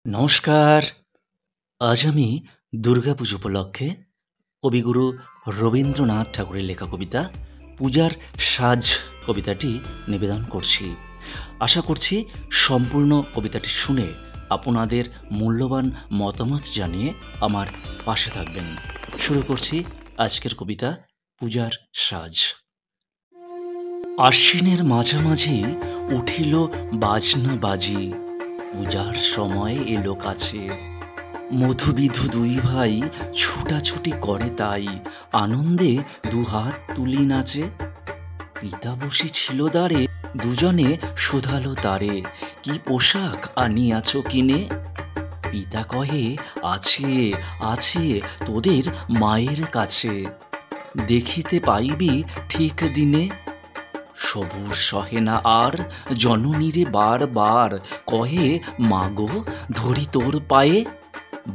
নমস্কার। আজ আমি দুর্গাপুজো উপলক্ষে কবিগুরু রবীন্দ্রনাথ ঠাকুরের লেখা কবিতা পূজার সাজ কবিতাটি নিবেদন করছি। আশা করছি সম্পূর্ণ কবিতাটি শুনে আপনাদের মূল্যবান মতামত জানিয়ে আমার পাশে থাকবেন। শুরু করছি আজকের কবিতা পূজার সাজ। আশ্বিনের মাঝামাঝি উঠিল বাজনা বাজি, পূজার সময় এলো কাছে। মধুবিধু দুই ভাই ছুটাছুটি করে তাই, আনন্দে দুহাত তুলি নাচে। পিতা বসি ছিল দ্বারে, দুজনে শোধালো তারে, কি পোশাক আনিয়াছ কিনে? পিতা কহে, আছে আছে তোদের মায়ের কাছে, দেখিতে পাইবি ঠিক দিনে। সবুর সহে না আর জননীরে বার কহে, মাগো ধরি তোর পায়ে।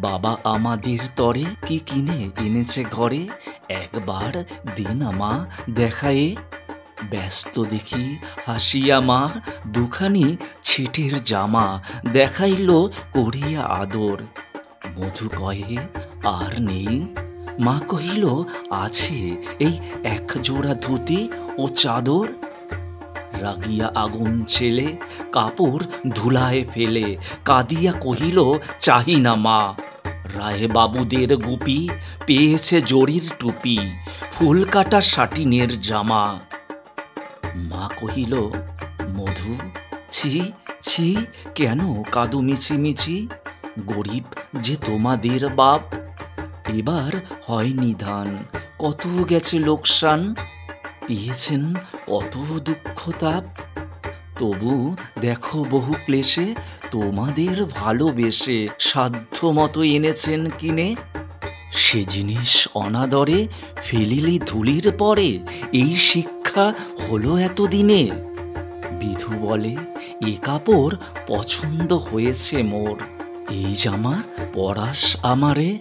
বাবা আমাদের তরে কি কিনে এনেছে ঘরে, একবার দিন মা দেখায়ে। ব্যস্ত দেখি হাসিয়া মা দুখানি ছিটের জামা, দেখাইল করিয়া আদর। মধু কহে, আর নেই? মা কহিল, আছে এই এক জোড়া ধুতি ও চাদর। রাগিয়া আগুন ছেলে কাপড় ধুলায় ফেলে, কাঁদিয়া কহিল, চাহি না মা। রায় বাবুদের গুপি পেয়েছে জরির টুপি, ফুল কাটা সাটিনের জামা। মা কহিল, মধু ছি ছি কেন কাঁদো মিছিমিছি, গরিব যে তোমাদের বাপ। এবার হয় নিধান, কত গেছে লোকসান, পেয়েছেন কত দুঃখ তাপ। তবু দেখো বহু ক্লেশে তোমাদের ভালোবেসে সাধ্য মতো এনেছেন কিনে। সে জিনিস অনাদরে ফেলিলি ধুলির পরে, এই শিক্ষা হলো এতদিনে। বিধু বলে, এ কাপড় পছন্দ হয়েছে মোর, এই জামা পরাস আমারে।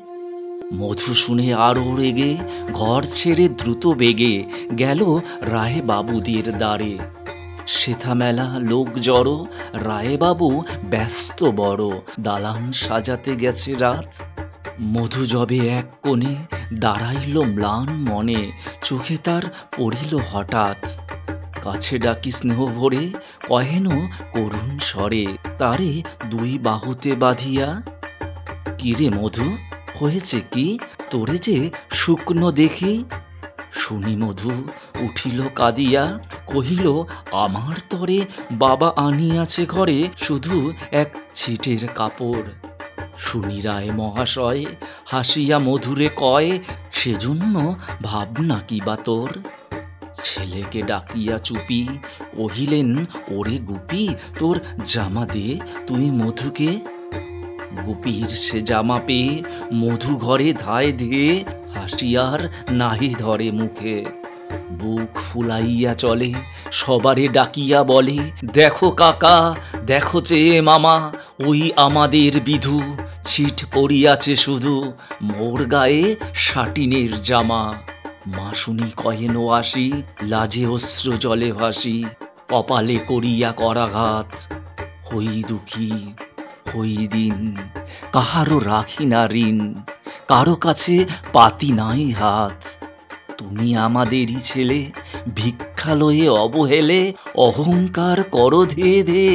মধু শুনে আরো রেগে ঘর ছেড়ে দ্রুত বেগে গেল রায় বাবুদের দ্বারে। সেথা মেলা লোক জড়ো, রায় বাবু ব্যস্ত বড়, দালান সাজাতে গেছে রাত। মধু যবে এক কোণে দাঁড়াইল ম্লান মনে, চোখে তার পড়িল হঠাৎ। কাছে ডাকি স্নেহ ভরে কহেন করুণ স্বরে, তারে দুই বাহুতে বাঁধিয়া। কিরে মধু, হয়েছে কি তোরে যে শুকনো দেখি? শুনি মধু উঠিল কাঁদিয়া, কহিল, আমার তরে বাবা আনিয়াছে ঘরে শুধু এক ছিটের কাপড়। শুনি রায় মহাশয় হাসিয়া মধুরে কয়, সেজন্য ভাবনা কি বা তোর? ছেলেকে ডাকিয়া চুপি কহিলেন, ওরে গুপি তোর জামা দে তুই মধুকে। গুপির সে জামা পেয়ে মধু ঘরে ধায় ধেয়ে, হাসিয়ার নাহি ধরে মুখে। বুক ফুলাইয়া চলে সবারে ডাকিয়া বলে, দেখো কাকা দেখো চেয়ে মামা, ওই আমাদের বিধু ছিট পড়িয়াছে শুধু, মোর গায়ে সাটিনের জামা। মা শুনি কহেন আসি, লাজে অশ্র জলে ভাসি, কপালে করিয়া করাঘাত। হই দুঃখী হই দিন, কাহারও রাখি না ঋণ, কারো কাছে পাতি নাই হাত। তুমি আমাদেরই ছেলে, ভিক্ষালয়ে অবহেলে অহংকার করো ধে ধে।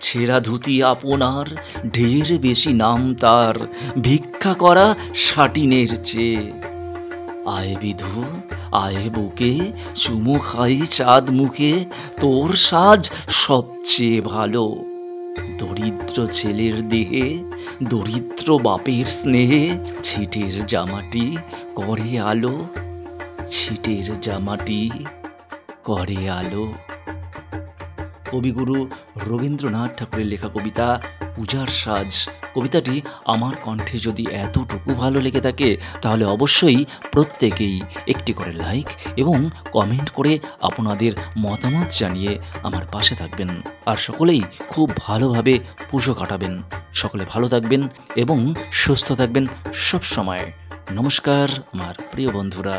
ছেঁড়া ধুতি আপনার ঢের বেশি নাম তার, ভিক্ষা করা সাটিনের চেয়ে। আয় বিধু আয় বুকে, চুমু খাই চাঁদ মুখে, তোর সাজ সবচেয়ে ভালো। দরিদ্র ছেলের দেহে দরিদ্র বাপের স্নেহে, ছিটের জামাটি করে আলো, ছিটের জামাটি করে আলো। কবিগুরু রবীন্দ্রনাথ ঠাকুরের লেখা কবিতা পূজার সাজ কবিতাটি আমার কণ্ঠে যদি এতটুকু ভালো লেগে থাকে, তাহলে অবশ্যই প্রত্যেকেই একটি করে লাইক এবং কমেন্ট করে আপনাদের মতামত জানিয়ে আমার পাশে থাকবেন। আর সকলেই খুব ভালোভাবে পুজো কাটাবেন। সকলে ভালো থাকবেন এবং সুস্থ থাকবেন সব সময়। নমস্কার আমার প্রিয় বন্ধুরা।